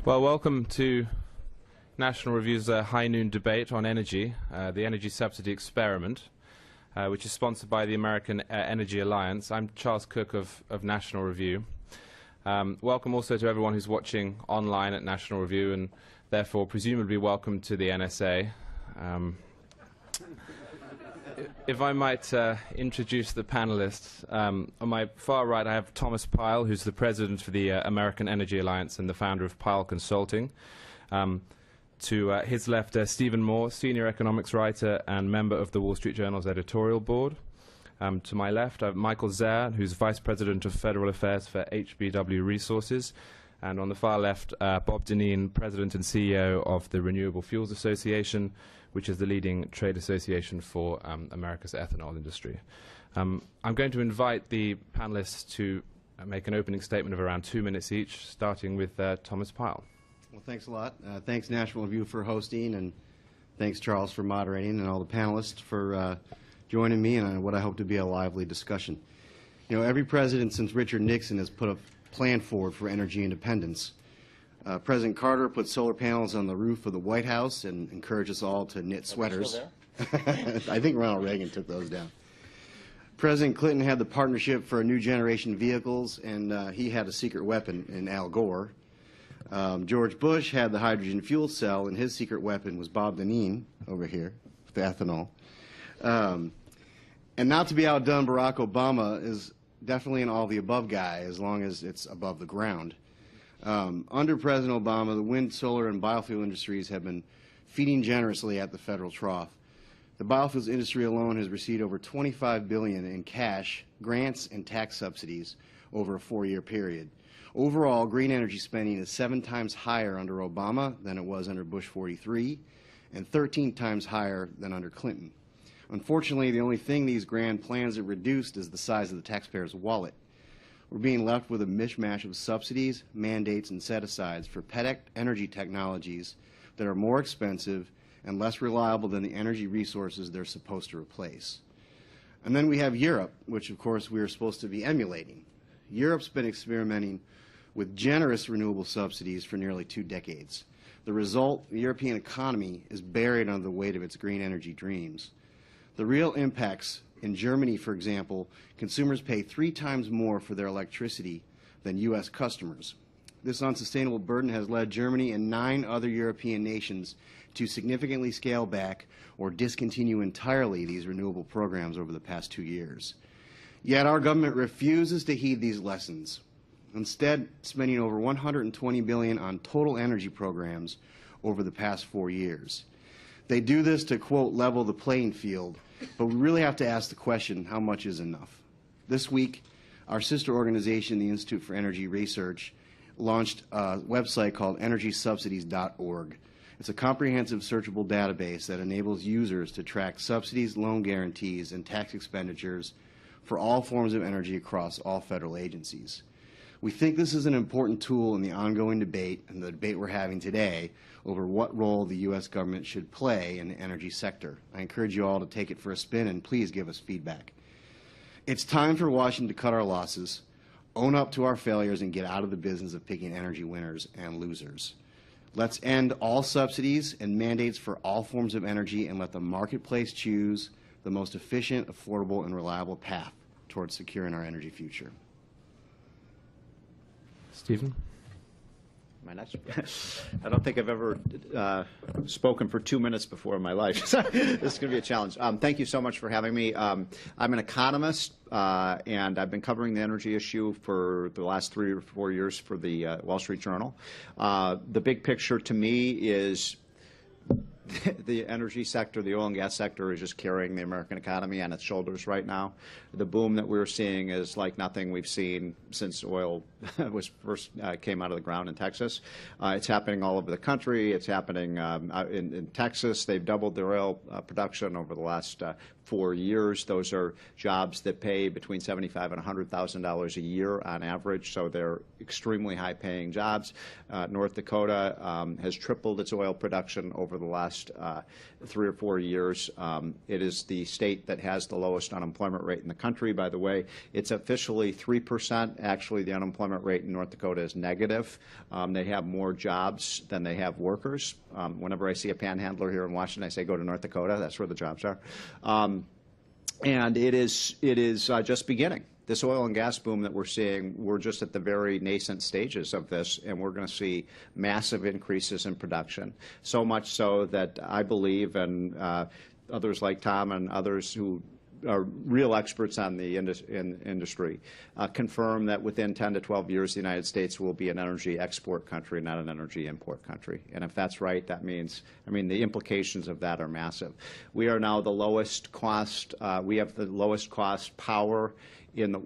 Well, welcome to National Review's High Noon debate on energy, the energy subsidy experiment, which is sponsored by the American Energy Alliance. I'm Charles Cooke of National Review. Welcome also to everyone who's watching online at National Review, and therefore presumably welcome to the NSA. If I might introduce the panelists, on my far right I have Thomas Pyle, who's the president for the American Energy Alliance and the founder of Pyle Consulting. To his left, Stephen Moore, senior economics writer and member of the Wall Street Journal's editorial board. To my left, I have Michael Zehr, who's vice president of federal affairs for HBW Resources. And on the far left, Bob Dinneen, president and CEO of the Renewable Fuels Association, which is the leading trade association for America's ethanol industry. I'm going to invite the panelists to make an opening statement of around 2 minutes each, starting with Thomas Pyle. Well, thanks a lot. Thanks, National Review, for hosting, and thanks, Charles, for moderating, and all the panelists for joining me in what I hope to be a lively discussion. You know, every president since Richard Nixon has put a plan forward for energy independence. President Carter put solar panels on the roof of the White House and encouraged us all to knit sweaters. I think Ronald Reagan took those down. President Clinton had the Partnership for New Generation Vehicles, and he had a secret weapon in Al Gore. George Bush had the hydrogen fuel cell, and his secret weapon was Bob Dinneen over here with the ethanol. And not to be outdone, Barack Obama is definitely an all-the-above guy, as long as it's above the ground. Under President Obama, the wind, solar, and biofuel industries have been feeding generously at the federal trough. The biofuels industry alone has received over $25 billion in cash, grants, and tax subsidies over a 4-year period. Overall, green energy spending is 7 times higher under Obama than it was under Bush 43, and 13 times higher than under Clinton. Unfortunately, the only thing these grand plans have reduced is the size of the taxpayer's wallet. We're being left with a mishmash of subsidies, mandates, and set-asides for pet energy technologies that are more expensive and less reliable than the energy resources they're supposed to replace. And then we have Europe, which of course we are supposed to be emulating. Europe's been experimenting with generous renewable subsidies for nearly 2 decades. The result, the European economy is buried under the weight of its green energy dreams. The real impacts in Germany, for example, consumers pay 3 times more for their electricity than U.S. customers. This unsustainable burden has led Germany and 9 other European nations to significantly scale back or discontinue entirely these renewable programs over the past 2 years. Yet our government refuses to heed these lessons, instead spending over $120 billion on total energy programs over the past 4 years. They do this to, quote, level the playing field, but we really have to ask the question, how much is enough? This week, our sister organization, the Institute for Energy Research, launched a website called energysubsidies.org. It's a comprehensive searchable database that enables users to track subsidies, loan guarantees, and tax expenditures for all forms of energy across all federal agencies. We think this is an important tool in the ongoing debate, and the debate we're having today, over what role the U.S. government should play in the energy sector. I encourage you all to take it for a spin, and please give us feedback. It's time for Washington to cut our losses, own up to our failures, and get out of the business of picking energy winners and losers. Let's end all subsidies and mandates for all forms of energy and let the marketplace choose the most efficient, affordable, and reliable path towards securing our energy future. Stephen? Am I next? I don't think I've ever spoken for 2 minutes before in my life. So this is going to be a challenge. Thank you so much for having me. I'm an economist, and I've been covering the energy issue for the last 3 or 4 years for the Wall Street Journal. The big picture to me is the energy sector, the oil and gas sector, is just carrying the American economy on its shoulders right now. The boom that we're seeing is like nothing we've seen since oil was first came out of the ground in Texas. It's happening all over the country. It's happening in Texas. They've doubled their oil production over the last 4 years. Those are jobs that pay between $75,000 and $100,000 a year on average, so they're extremely high-paying jobs. North Dakota has tripled its oil production over the last last 3 or 4 years. It is the state that has the lowest unemployment rate in the country, by the way. It's officially 3%. Actually, the unemployment rate in North Dakota is negative. They have more jobs than they have workers. Whenever I see a panhandler here in Washington, I say, go to North Dakota. That's where the jobs are. And it is just beginning. This oil and gas boom that we're seeing, we're just at the very nascent stages of this, and we're going to see massive increases in production. So much so that I believe, and others like Tom and others who are real experts on the industry, confirm that within 10 to 12 years, the United States will be an energy export country, not an energy import country. And if that's right, that means, I mean, the implications of that are massive. We are now the lowest cost, we have the lowest cost power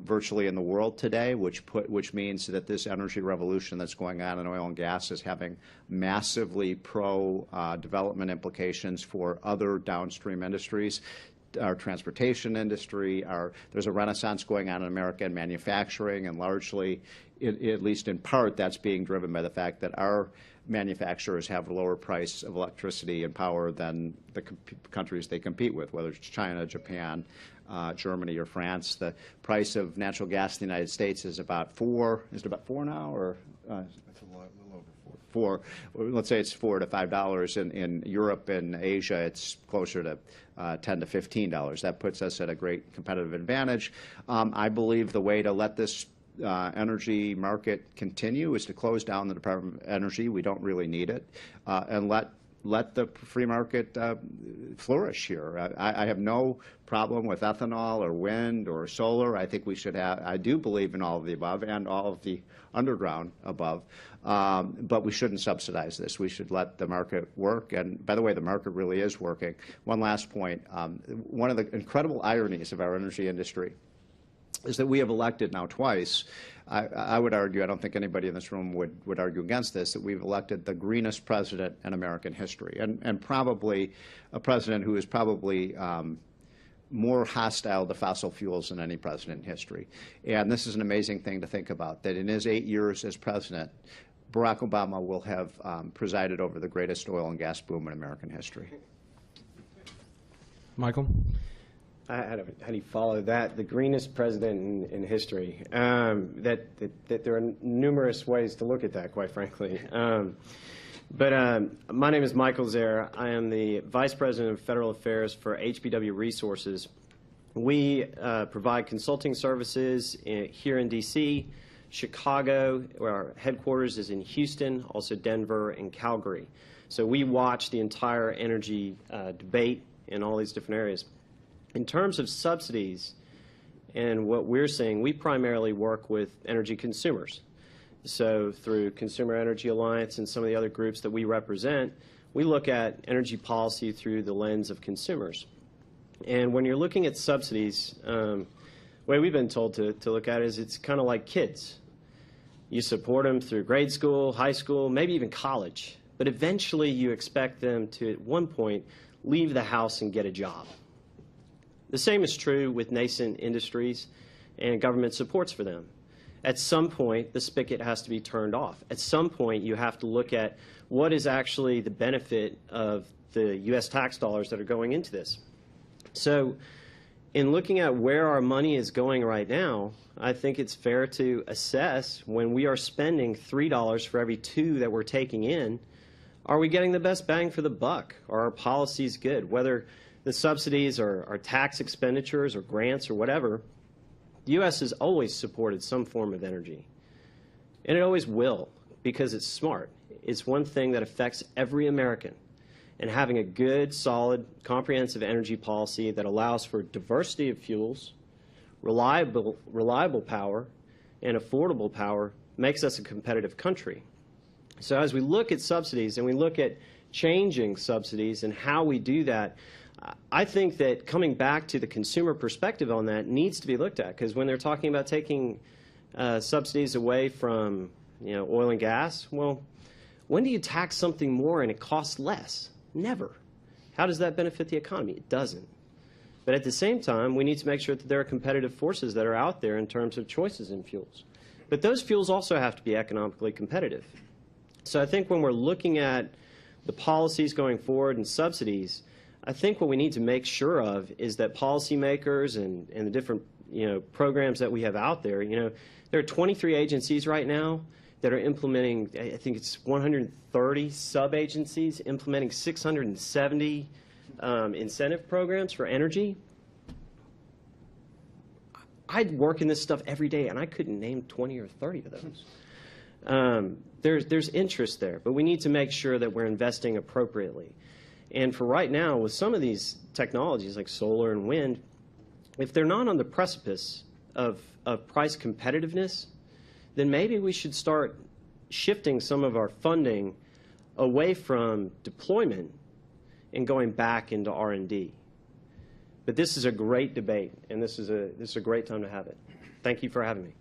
virtually in the world today, which means that this energy revolution that's going on in oil and gas is having massively pro-development implications for other downstream industries. Our transportation industry, there's a renaissance going on in America in manufacturing, and largely, at least in part, that's being driven by the fact that our manufacturers have a lower price of electricity and power than the countries they compete with, whether it's China, Japan, Germany, or France. The price of natural gas in the United States is about $4. Is it about $4 now, or? It's a little over $4. Let's say it's $4 to $5. In Europe and Asia, it's closer to $10 to $15. That puts us at a great competitive advantage. I believe the way to let this energy market continue is to close down the Department of Energy. We don't really need it, and let the free market flourish here. I have no problem with ethanol or wind or solar. I think we should have, I do believe in all of the above and all of the underground above, but we shouldn't subsidize this. We should let the market work. And by the way, the market really is working. One last point. One of the incredible ironies of our energy industry is that we have elected now twice. I would argue, I don't think anybody in this room would argue against this, that we've elected the greenest president in American history, and probably a president who is probably more hostile to fossil fuels than any president in history. And this is an amazing thing to think about, that in his 8 years as president, Barack Obama will have presided over the greatest oil and gas boom in American history. Michael? How do you follow that? The greenest president in history. That there are numerous ways to look at that, quite frankly. But my name is Michael Zehr. I am the Vice President of Federal Affairs for HBW Resources. We provide consulting services here in D.C., Chicago, where our headquarters is in Houston, also Denver and Calgary. So we watch the entire energy debate in all these different areas. In terms of subsidies and what we're seeing, we primarily work with energy consumers. So through Consumer Energy Alliance and some of the other groups that we represent, we look at energy policy through the lens of consumers. And when you're looking at subsidies, the way we've been told to look at it is it's kind of like kids. You support them through grade school, high school, maybe even college. But eventually you expect them to, at one point, leave the house and get a job. The same is true with nascent industries and government supports for them. At some point, the spigot has to be turned off. At some point, you have to look at what is actually the benefit of the U.S. tax dollars that are going into this. So in looking at where our money is going right now, I think it's fair to assess when we are spending $3 for every 2 that we're taking in, are we getting the best bang for the buck? Are our policies good? Whether the subsidies are tax expenditures or grants or whatever, the U.S. has always supported some form of energy. And it always will, because it's smart. It's one thing that affects every American. And having a good, solid, comprehensive energy policy that allows for diversity of fuels, reliable power, and affordable power makes us a competitive country. So as we look at subsidies and we look at changing subsidies and how we do that, I think that coming back to the consumer perspective on that needs to be looked at, because when they're talking about taking subsidies away from oil and gas, well, when do you tax something more and it costs less? Never. How does that benefit the economy? It doesn't. But at the same time, we need to make sure that there are competitive forces that are out there in terms of choices in fuels. But those fuels also have to be economically competitive. So I think when we're looking at the policies going forward and subsidies, I think what we need to make sure of is that policymakers and the different programs that we have out there, there are 23 agencies right now that are implementing, I think it's 130 sub-agencies implementing 670 incentive programs for energy. I'd work in this stuff every day, and I couldn't name 20 or 30 of those. There's interest there, but we need to make sure that we're investing appropriately. And for right now, with some of these technologies like solar and wind, if they're not on the precipice of price competitiveness, then maybe we should start shifting some of our funding away from deployment and going back into R&D. But this is a great debate, and this is a great time to have it. Thank you for having me.